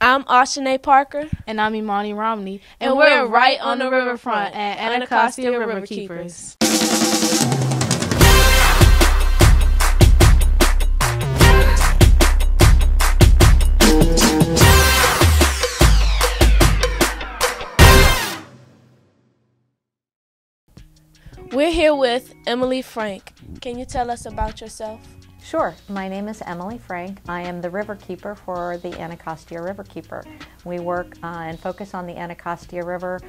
I'm Ashanea Parker. And I'm Imani Romney. And we're right on the riverfront at Anacostia Riverkeepers. We're here with Emily Franc. Can you tell us about yourself? Sure. My name is Emily Franc. I am the riverkeeper for the Anacostia Riverkeeper. We work and focus on the Anacostia River,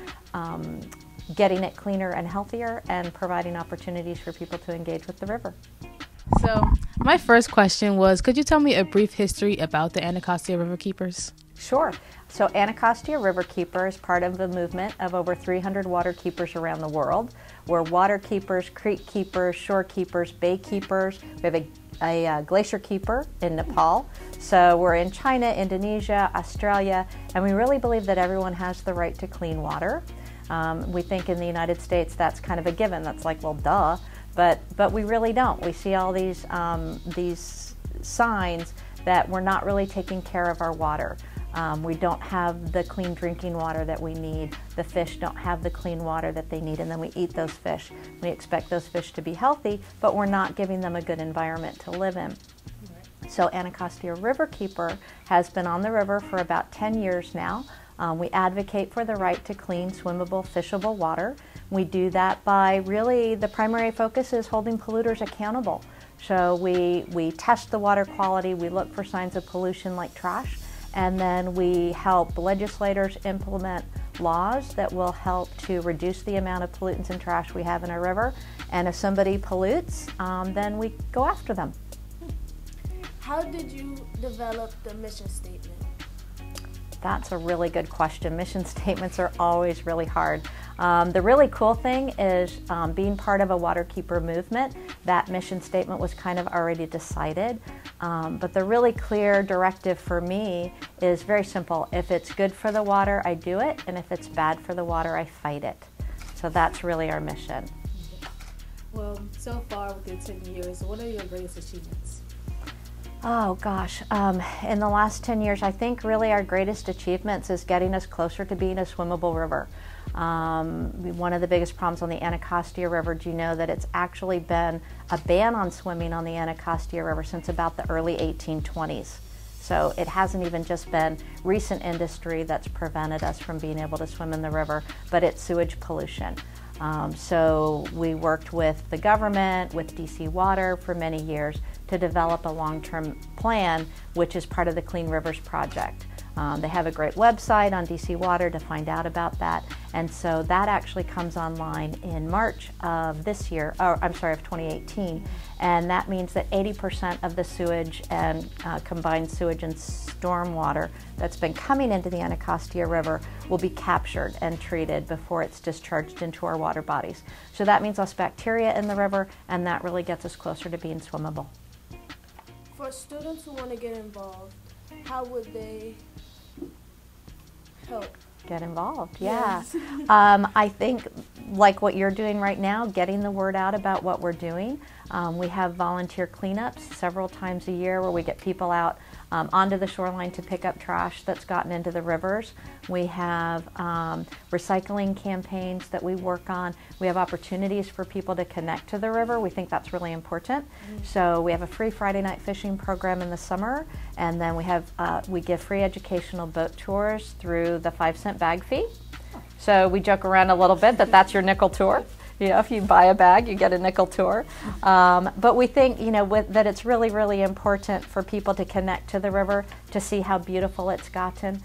getting it cleaner and healthier and providing opportunities for people to engage with the river. So my first question was, could you tell me a brief history about the Anacostia Riverkeepers? Sure. So Anacostia Riverkeeper is part of the movement of over 300 water keepers around the world. We're water keepers, creek keepers, shore keepers, bay keepers. We have a glacier keeper in Nepal. So we're in China, Indonesia, Australia, and we really believe that everyone has the right to clean water. We think in the United States that's kind of a given. That's like, well, duh. But we really don't. We see all these signs that we're not really taking care of our water. We don't have the clean drinking water that we need. The fish don't have the clean water that they need, and then we eat those fish. We expect those fish to be healthy, but we're not giving them a good environment to live in. So Anacostia Riverkeeper has been on the river for about 10 years now. We advocate for the right to clean, swimmable, fishable water. We do that by really, the primary focus is holding polluters accountable. So we test the water quality, we look for signs of pollution like trash, and then we help legislators implement laws that will help to reduce the amount of pollutants and trash we have in our river. And if somebody pollutes, then we go after them. How did you develop the mission statement? That's a really good question. Mission statements are always really hard. The really cool thing is being part of a waterkeeper movement, that mission statement was kind of already decided. But the really clear directive for me is very simple. If it's good for the water, I do it, and if it's bad for the water, I fight it. So that's really our mission. Well, so far within 10 years, what are your greatest achievements? Oh gosh, in the last 10 years, I think really our greatest achievements is getting us closer to being a swimmable river. One of the biggest problems on the Anacostia River, do you know that it's actually been a ban on swimming on the Anacostia River since about the early 1820s. So it hasn't even just been recent industry that's prevented us from being able to swim in the river, but it's sewage pollution. So we worked with the government, with DC Water for many years to develop a long-term plan, which is part of the Clean Rivers Project. They have a great website on DC Water to find out about that, and so that actually comes online in March of this year, or I'm sorry, of 2018, and that means that 80% of the sewage and combined sewage and stormwater that's been coming into the Anacostia River will be captured and treated before it's discharged into our water bodies. So that means less bacteria in the river, and that really gets us closer to being swimmable. For students who want to get involved, how would they help? Get involved, yeah. Yes. I think like what you're doing right now, getting the word out about what we're doing. We have volunteer cleanups several times a year where we get people out onto the shoreline to pick up trash that's gotten into the rivers. We have recycling campaigns that we work on. We have opportunities for people to connect to the river. We think that's really important. So we have a free Friday night fishing program in the summer, and then we give free educational boat tours through the 5-cent bag fee. So we joke around a little bit that that's your nickel tour. You know, if you buy a bag, you get a nickel tour. But we think, you know, that it's really, really important for people to connect to the river, to see how beautiful it's gotten.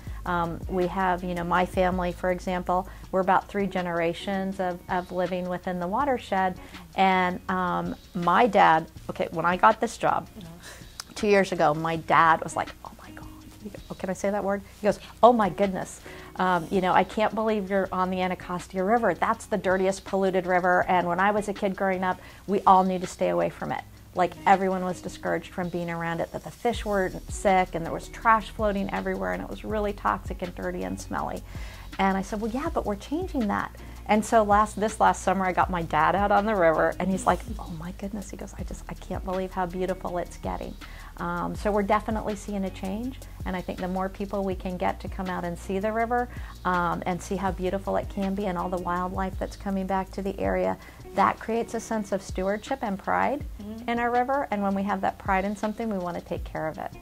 We have, you know, my family, for example, we're about 3 generations of living within the watershed. And my dad, okay, when I got this job 2 years ago, my dad was like, oh my God, can I say that word? He goes, oh my goodness. You know, I can't believe you're on the Anacostia River. That's the dirtiest polluted river, and when I was a kid growing up, we all knew to stay away from it. Like, everyone was discouraged from being around it, that the fish were sick, and there was trash floating everywhere, and it was really toxic and dirty and smelly. And I said, well, yeah, but we're changing that. And so this last summer, I got my dad out on the river, and he's like, oh my goodness, he goes, I can't believe how beautiful it's getting. So we're definitely seeing a change, and I think the more people we can get to come out and see the river and see how beautiful it can be and all the wildlife that's coming back to the area, that creates a sense of stewardship and pride in our river, and when we have that pride in something, we want to take care of it.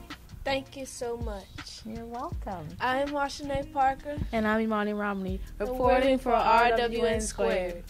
Thank you so much. You're welcome. I'm Ashanea Parker. And I'm Imani Romney, Reporting for RWN².